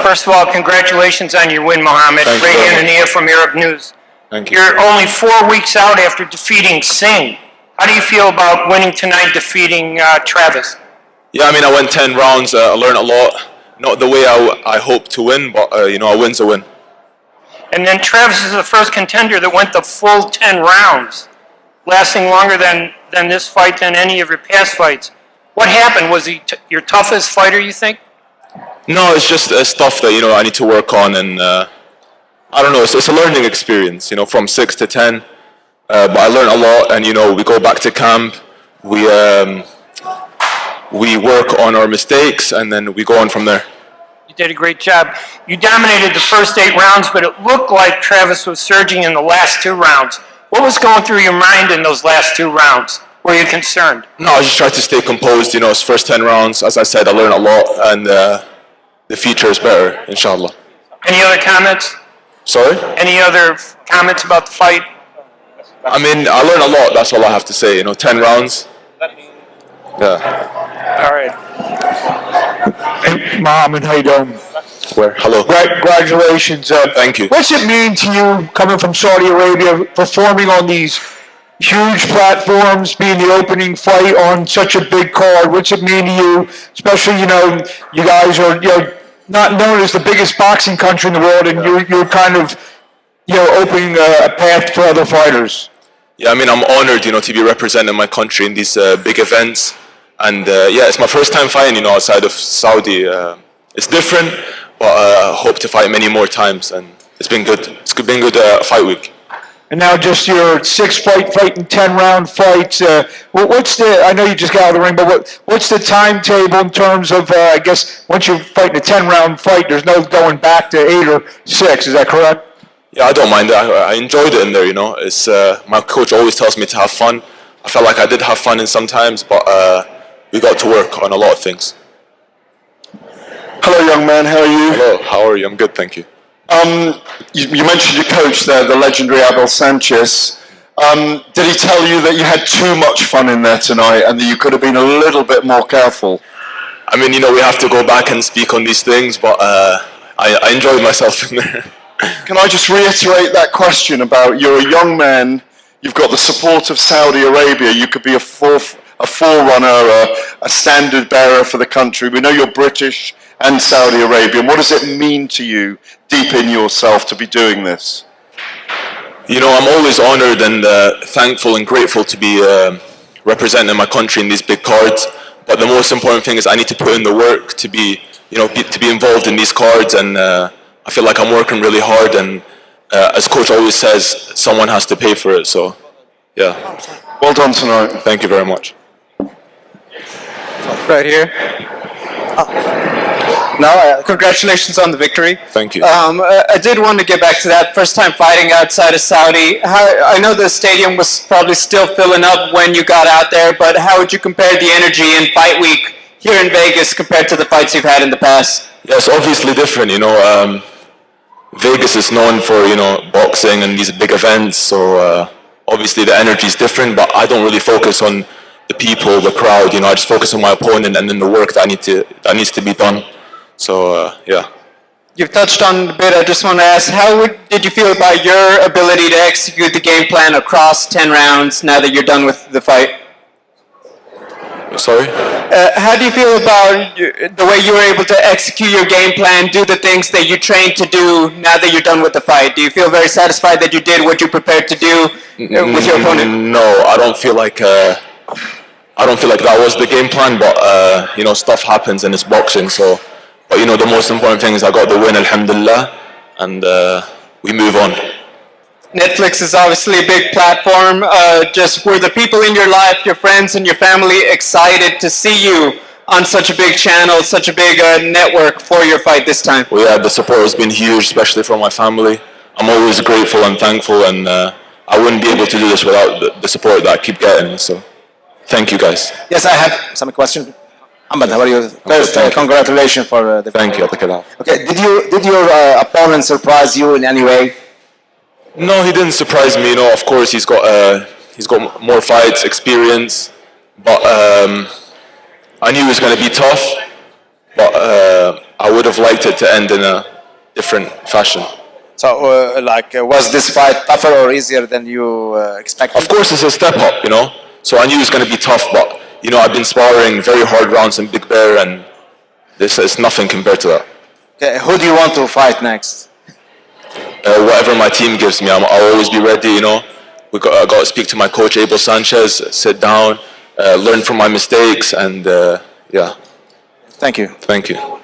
First of all, congratulations on your win, Mohammed. Radiant Aniyah from Arab News. Thank you. You're only 4 weeks out after defeating Singh. How do you feel about winning tonight, defeating Travis? Yeah, I mean, I went 10 rounds. I learned a lot. Not the way I hoped to win, but, a win's a win. And then Travis is the first contender that went the full 10 rounds, lasting longer than this fight than any of your past fights. What happened? Was he your toughest fighter, you think? No, it's just stuff that, I need to work on. And I don't know, it's a learning experience, from 6 to 10. But I learned a lot, and, we go back to camp. We work on our mistakes, and then we go on from there. You did a great job. You dominated the first 8 rounds, but it looked like Travis was surging in the last 2 rounds. What was going through your mind in those last 2 rounds? Were you concerned? No, I just tried to stay composed. It's first 10 rounds. As I said, I learned a lot, and the future is better, inshallah. Any other comments? Sorry? Any other comments about the fight? I mean, I learned a lot. That's all I have to say. 10 rounds. Yeah. All right. Hey, Mohammed, how you doing? Where? Hello. Congratulations. Thank you. What's it mean to you, coming from Saudi Arabia, performing on these huge platforms, being the opening fight on such a big card? What's it mean to you, especially, you guys are, not known as the biggest boxing country in the world, and you're kind of, opening a path for other fighters? Yeah, I mean, I'm honored, to be representing my country in these big events. And it's my first time fighting, outside of Saudi. It's different, but I hope to fight many more times, and it's been good. It's been good fight week. And now just your 6-fight, 10-round fights. I know you just got out of the ring, but what's the timetable in terms of, I guess, once you're fighting a 10-round fight, there's no going back to 8 or 6, is that correct? Yeah, I don't mind it. I enjoyed it in there, It's my coach always tells me to have fun. I felt like I did have fun in some times, but we got to work on a lot of things. Hello, young man. How are you? Hello. How are you? I'm good, thank you. You mentioned your coach there, the legendary Abel Sanchez. Did he tell you that you had too much fun in there tonight and that you could have been a little bit more careful? I mean, we have to go back and speak on these things, but I enjoyed myself in there. Can I just reiterate that question about you're a young man, you've got the support of Saudi Arabia, you could be a forerunner, a standard bearer for the country. We know you're British and Saudi Arabian. What does it mean to you, deep in yourself, to be doing this? I'm always honored and thankful and grateful to be representing my country in these big cards. But the most important thing is I need to put in the work to be, to be involved in these cards. And I feel like I'm working really hard. And as coach always says, someone has to pay for it. So, yeah. Well done tonight. Thank you very much. Right here. Congratulations on the victory. Thank you. I did want to get back to that first time fighting outside of Saudi. I know the stadium was probably still filling up when you got out there, but how would you compare the energy in fight week here in Vegas compared to the fights you've had in the past? Yeah, it's obviously different. Vegas is known for boxing and these big events, so obviously the energy is different. But I don't really focus on the people, the crowd. I just focus on my opponent and then the work that needs to be done. So, yeah. You've touched on a bit. I just want to ask, how did you feel about your ability to execute the game plan across 10 rounds now that you're done with the fight? Sorry? How do you feel about the way you were able to execute your game plan, do the things that you trained to do now that you're done with the fight? Do you feel very satisfied that you did what you prepared to do with your opponent? No, I don't feel like that was the game plan, but stuff happens and it's boxing, so. But the most important thing is I got the win, alhamdulillah, and we move on. Netflix is obviously a big platform. Just were the people in your life, your friends and your family, excited to see you on such a big channel, such a big network for your fight this time? Well, yeah, the support has been huge, especially from my family. I'm always grateful and thankful, and I wouldn't be able to do this without the support that I keep getting, so thank you guys. Yes, I have some questions. Ahmed, how are you? First, Thank you. congratulations for the. Thank you, Alakel. Okay, did your opponent surprise you in any way? No, he didn't surprise me. Of course, he's got more fights, experience, but I knew it was going to be tough. But I would have liked it to end in a different fashion. So, was this fight tougher or easier than you expected? Of course, it's a step up, you know. So I knew it was going to be tough, but you know, I've been sparring very hard rounds in Big Bear, and this is nothing compared to that. Okay, who do you want to fight next? Whatever my team gives me, I'll always be ready. You know, I got to speak to my coach Abel Sanchez, sit down, learn from my mistakes, and yeah. Thank you. Thank you.